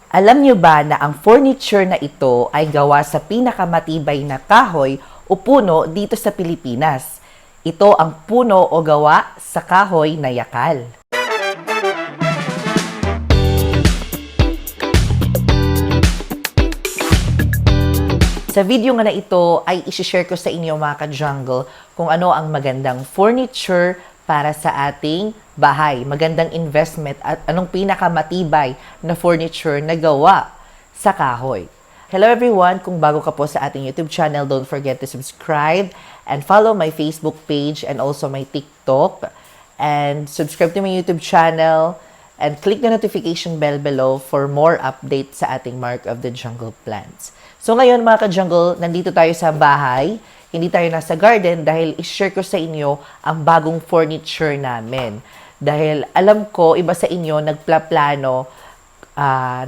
Alam niyo ba na ang furniture na ito ay gawa sa pinakamatibay na kahoy o puno dito sa Pilipinas? Ito ang puno o gawa sa kahoy na yakal. Sa video nga na ito ay isi-share ko sa inyo mga ka-jungle kung ano ang magandang furniture para sa ating bahay. Magandang investment at anong pinakamatibay na furniture na gawa sa kahoy. Hello everyone! Kung bago ka po sa ating YouTube channel, don't forget to subscribe and follow my Facebook page and also my TikTok. And subscribe to my YouTube channel and click the notification bell below for more updates sa ating Mark of the Jungle plants. So ngayon mga ka-jungle, nandito tayo sa bahay, hindi tayo nasa garden dahil i-share ko sa inyo ang bagong furniture namin. Dahil alam ko, iba sa inyo nagplaplano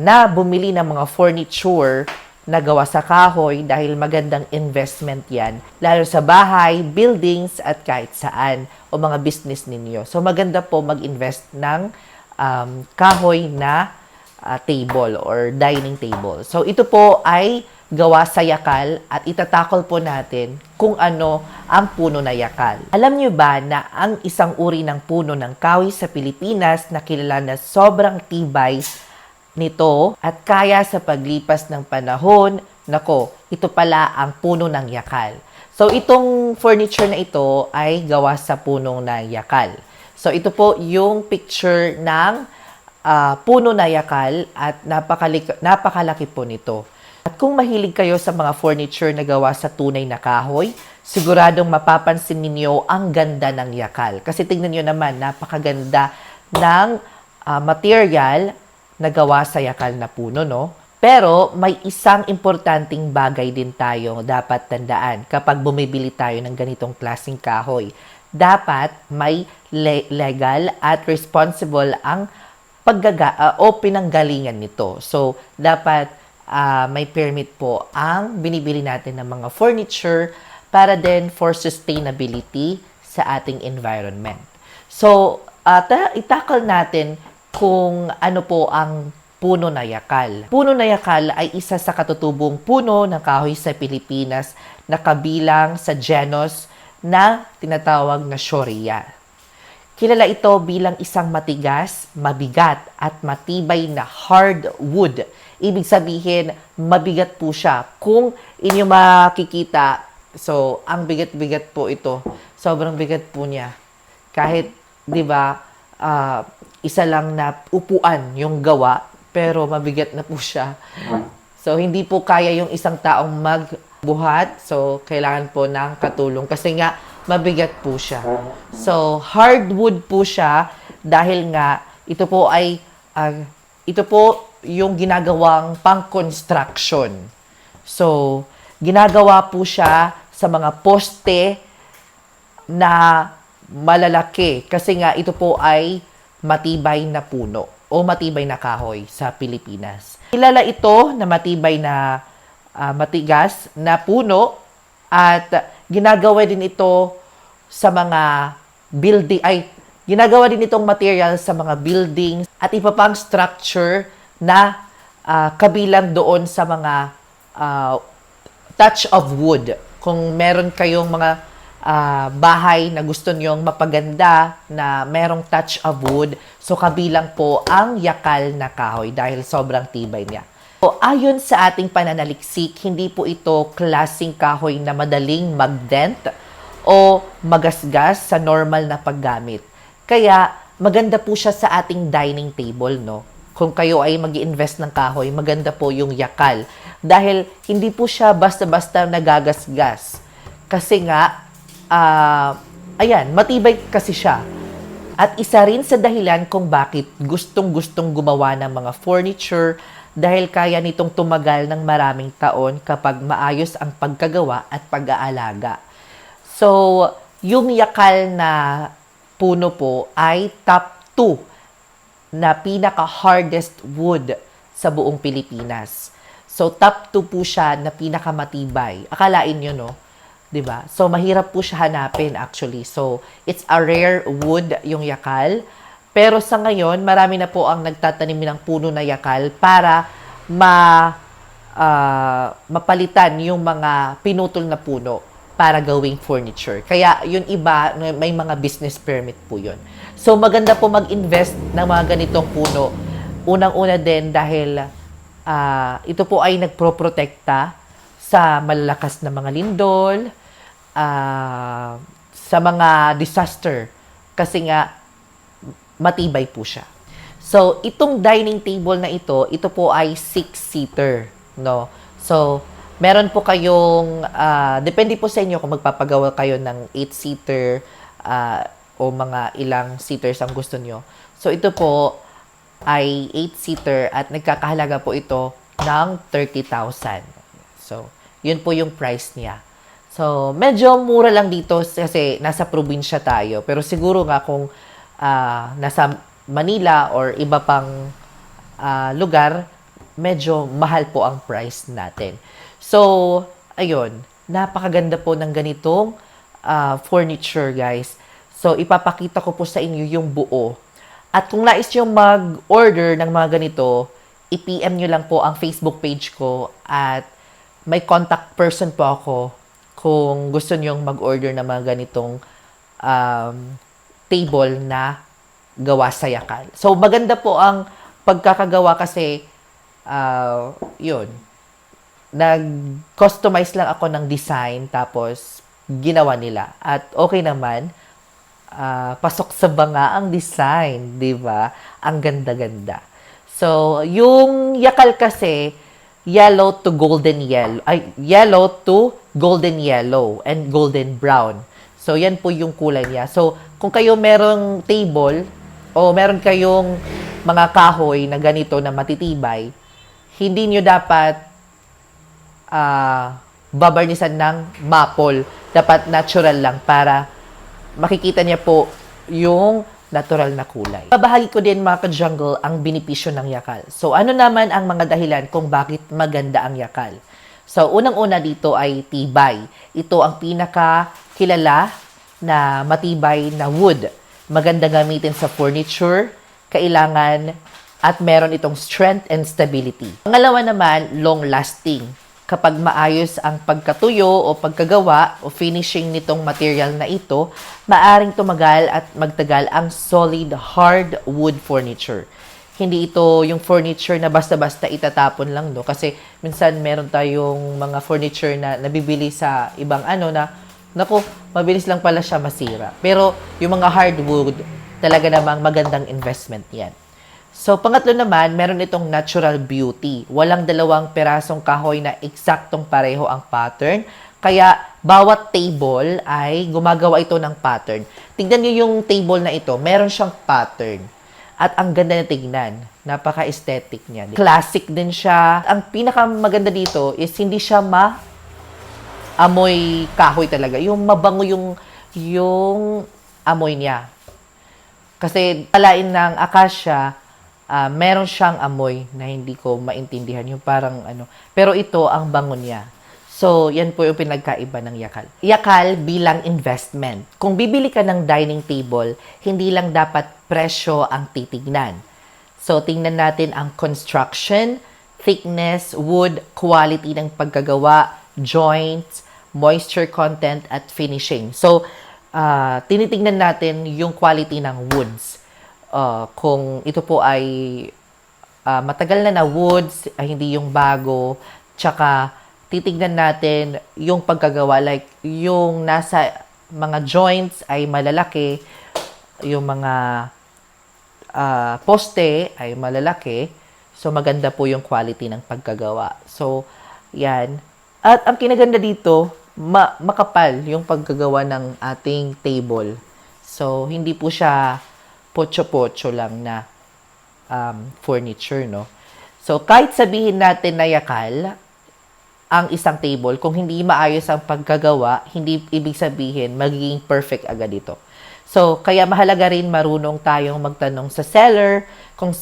na bumili ng mga furniture na gawa sa kahoy dahil magandang investment yan. Lalo sa bahay, buildings at kahit saan o mga business ninyo. So maganda po mag-invest ng kahoy na table or dining table. So ito po ay gawa sa yakal at itatakol po natin kung ano ang puno na yakal. Alam niyo ba na ang isang uri ng puno ng kahoy sa Pilipinas na kilala na sobrang tibay nito at kaya sa paglipas ng panahon, nako, ito pala ang puno ng yakal. So itong furniture na ito ay gawa sa punong na yakal. So ito po yung picture ng puno na yakal at napakalaki po nito. At kung mahilig kayo sa mga furniture na gawa sa tunay na kahoy, siguradong mapapansin ninyo ang ganda ng yakal. Kasi tingnan nyo naman, napakaganda ng material na gawa sa yakal na puno, no? Pero may isang importanteng bagay din tayo dapat tandaan kapag bumibili tayo ng ganitong klaseng kahoy. Dapat may legal at responsible ang pinanggalingan nito. So, dapat may permit po ang binibili natin ng mga furniture para din for sustainability sa ating environment. So, itakal natin kung ano po ang puno na yakal. Puno na yakal ay isa sa katutubong puno ng kahoy sa Pilipinas na kabilang sa genus na tinatawag na Shorea. Kilala ito bilang isang matigas, mabigat at matibay na hardwood. Ibig sabihin, mabigat po siya. Kung inyo makikita, so, ang bigat-bigat po ito. Sobrang bigat po niya. Kahit, di ba, isa lang na upuan yung gawa, pero mabigat na po siya. So, hindi po kaya yung isang taong magbuhat. So, kailangan po ng katulong. Kasi nga, mabigat po siya. So, hardwood po siya dahil nga, ito po yung ginagawang pang-construction. So, ginagawa po siya sa mga poste na malalaki kasi nga ito po ay matibay na puno o matibay na kahoy sa Pilipinas. Kilala ito na matibay na matigas na puno at ginagawa din ito sa mga building ginagawa din itong material sa mga buildings at iba pang structure na kabilang doon sa mga touch of wood. Kung meron kayong mga bahay na gusto nyong mapaganda na merong touch of wood, so kabilang po ang yakal na kahoy dahil sobrang tibay niya. So, ayon sa ating pananaliksik, hindi po ito klaseng kahoy na madaling magdent o magasgas sa normal na paggamit. Kaya maganda po siya sa ating dining table, no? Kung kayo ay mag-i-invest ng kahoy, maganda po yung yakal. Dahil hindi po siya basta-basta nagagasgas. Kasi nga, matibay kasi siya. At isa rin sa dahilan kung bakit gustong-gustong gumawa ng mga furniture dahil kaya nitong tumagal ng maraming taon kapag maayos ang pagkagawa at pag-aalaga. So, yung yakal na puno po ay top 2 na pinaka-hardest wood sa buong Pilipinas. So, top 2 po siya na pinakamatibay. Akalain nyo, no? 'Di ba? So, mahirap po siya hanapin actually. So, it's a rare wood yung yakal. Pero sa ngayon, marami na po ang nagtatanim ng puno na yakal para mapalitan yung mga pinutol na puno para gawing furniture. Kaya yung iba, may mga business permit po yun. So maganda po mag-invest ng mga ganitong puno. Unang-una din dahil ito po ay nagproprotekta sa malalakas na mga lindol, sa mga disaster. Kasi nga, matibay po siya. So, itong dining table na ito po ay 6-seater, no? So, meron po kayong, depende po sa inyo kung magpapagawa kayo ng 8-seater o mga ilang seaters ang gusto nyo. So, ito po ay 8-seater at nagkakahalaga po ito ng 30,000. So, yun po yung price niya. So, medyo mura lang dito kasi nasa probinsya tayo. Pero siguro nga kung nasa Manila or iba pang lugar, medyo mahal po ang price natin. So, ayun, napakaganda po ng ganitong furniture, guys. So, ipapakita ko po sa inyo yung buo. At kung nais nyo mag-order ng mga ganito, i-PM nyo lang po ang Facebook page ko at may contact person po ako kung gusto nyong mag-order ng mga ganitong table na gawa sa yakal. So, maganda po ang pagkakagawa kasi, yun, nag-customize lang ako ng design tapos ginawa nila. At okay naman, pasok sa banga ang design, di ba? Ang ganda-ganda. So, yung yakal kasi, yellow to golden yellow, yellow to golden yellow and golden brown. So, yan po yung kulay niya. So, kung kayo merong table, o meron kayong mga kahoy na ganito na matitibay, hindi nyo dapat babarnisan ng maple. Dapat natural lang para makikita niya po yung natural na kulay. Babahagi ko din mga ka-jungle ang benepisyo ng yakal. So ano naman ang mga dahilan kung bakit maganda ang yakal? So unang-una dito ay tibay. Ito ang pinaka-kilala na matibay na wood. Maganda gamitin sa furniture, kailangan at meron itong strength and stability. Pangalawa naman, long-lasting. Kapag maayos ang pagkatuyo o pagkagawa o finishing nitong material na ito, maaring tumagal at magtagal ang solid hardwood furniture. Hindi ito yung furniture na basta-basta itatapon lang, no? Kasi minsan meron tayong mga furniture na nabibili sa ibang naku, mabilis lang pala siya masira. Pero yung mga hardwood, talaga namang magandang investment yan. So, pangatlo naman, meron itong natural beauty. Walang dalawang perasong kahoy na eksaktong pareho ang pattern. Kaya, bawat table ay gumagawa ito ng pattern. Tignan niyo yung table na ito, meron siyang pattern. At ang ganda na tignan. Napaka-aesthetic niya. Classic din siya. Ang pinakamaganda dito is hindi siya amoy kahoy talaga. Yung mabango yung amoy niya. Kasi talain ng akasya, meron siyang amoy na hindi ko maintindihan. Yung parang Pero ito, ang bango niya. So, yan po yung pinagkaiba ng yakal. Yakal bilang investment. Kung bibili ka ng dining table, hindi lang dapat presyo ang titignan. So, tingnan natin ang construction, thickness, wood, quality ng pagkagawa, joints, moisture content, at finishing. So, tinitingnan natin yung quality ng woods. Kung ito po ay matagal na woods, hindi yung bago, tsaka titignan natin yung pagkagawa, like yung nasa mga joints ay malalaki, yung mga poste ay malalaki, so maganda po yung quality ng pagkagawa. So, yan. At ang kinaganda dito, makapal yung pagkagawa ng ating table. So, hindi po siya pocho-pocho lang na furniture, no? So, kahit sabihin natin na yakal ang isang table, kung hindi maayos ang pagkagawa, hindi ibig sabihin magiging perfect agad ito. So, kaya mahalaga rin marunong tayong magtanong sa seller kung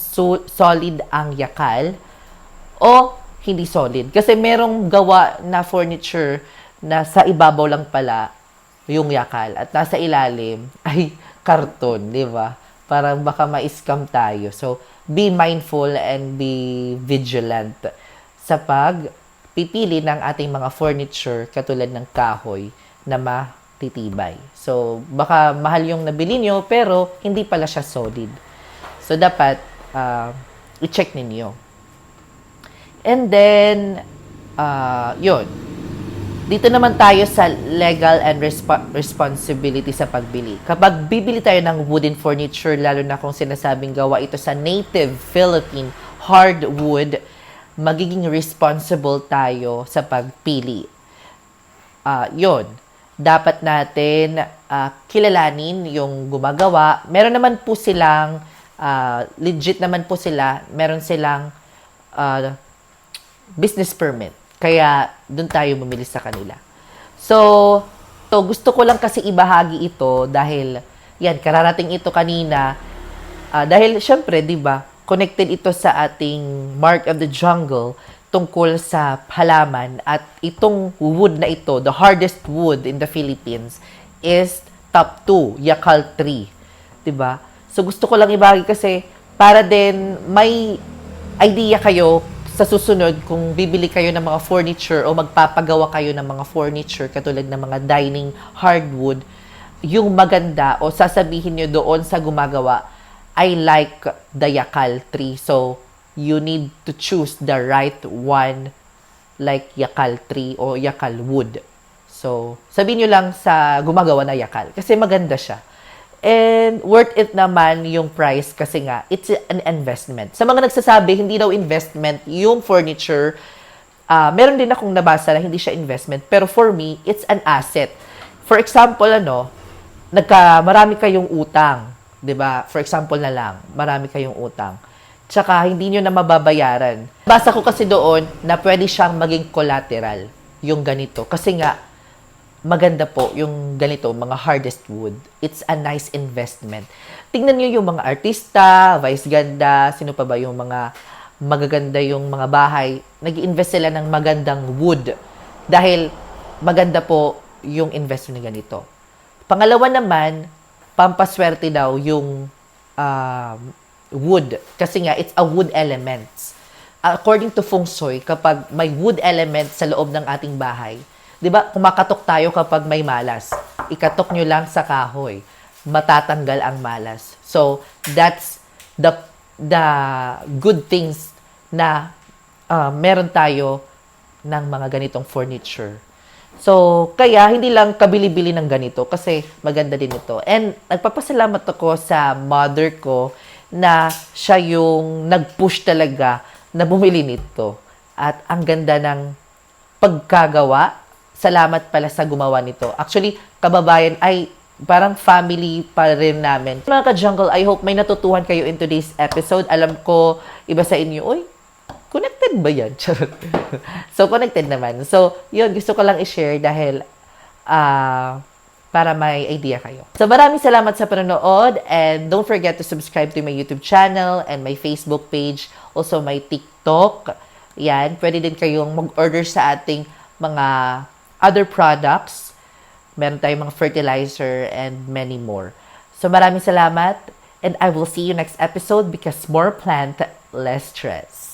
solid ang yakal o hindi solid. Kasi merong gawa na furniture na sa ibabaw lang pala yung yakal at nasa ilalim ay karton, di ba? Parang baka ma-scam tayo. So, be mindful and be vigilant sa pagpipili ng ating mga furniture katulad ng kahoy na matitibay. So, baka mahal yung nabili nyo, pero hindi pala siya solid. So, dapat i-check ninyo. And then, yun. Dito naman tayo sa legal and responsibility sa pagbili. Kapag bibili tayo ng wooden furniture, lalo na kung sinasabing gawa ito sa native Philippine hardwood, magiging responsible tayo sa pagpili. Yun. Dapat natin kilalanin yung gumagawa. Meron naman po silang, legit naman po sila, meron silang business permit. Kaya, doon tayo bumili sa kanila. So, gusto ko lang kasi ibahagi ito dahil, yan, kararating ito kanina. Dahil, syempre, di ba, connected ito sa ating Mark of the Jungle tungkol sa halaman at itong wood na ito, the hardest wood in the Philippines, is top 2, Yakal tree. Di ba? So, gusto ko lang ibahagi kasi para din may idea kayo sa susunod, kung bibili kayo ng mga furniture o magpapagawa kayo ng mga furniture katulad ng mga dining hardwood, yung maganda o sasabihin nyo doon sa gumagawa, I like the Yakal tree. So, you need to choose the right one like Yakal tree o Yakal wood. So, sabihin nyo lang sa gumagawa na Yakal kasi maganda siya. And worth it naman yung price kasi nga, it's an investment. Sa mga nagsasabi, hindi daw investment yung furniture, meron din akong nabasa na hindi siya investment. Pero for me, it's an asset. For example, marami kayong utang. 'Di ba? For example na lang, marami kayong utang. Tsaka hindi nyo na mababayaran. Basa ko kasi doon na pwede siyang maging collateral, yung ganito. Kasi nga, maganda po yung ganito, mga hardest wood. It's a nice investment. Tingnan nyo yung mga artista, vice ganda, sino pa ba yung mga magaganda yung mga bahay. Nag-i-invest sila ng magandang wood. Dahil maganda po yung investment na ganito. Pangalawa naman, pampaswerte daw yung wood. Kasi nga, it's a wood elements. According to Feng Shui, kapag may wood element sa loob ng ating bahay, di ba, kumakatok tayo kapag may malas. Ikatok nyo lang sa kahoy. Matatanggal ang malas. So, that's the good things na meron tayo ng mga ganitong furniture. So, kaya hindi lang kabili-bili ng ganito kasi maganda din ito. And nagpapasalamat ako sa mother ko na siya yung nag-push talaga na bumili nito. At ang ganda ng pagkagawa. Salamat pala sa gumawa nito. Actually, kababayan ay parang family pa rin namin. Mga ka-jungle, I hope may natutuhan kayo in today's episode. Alam ko, iba sa inyo, uy, connected ba yan? Charot. So, connected naman. So, yun, gusto ko lang i-share dahil para may idea kayo. So, maraming salamat sa panonood and don't forget to subscribe to my YouTube channel and my Facebook page. Also, my TikTok. Yan, pwede din kayong mag-order sa ating mga other products. Meron tayong mga fertilizer and many more. So, maraming salamat and I will see you next episode because more plant, less stress.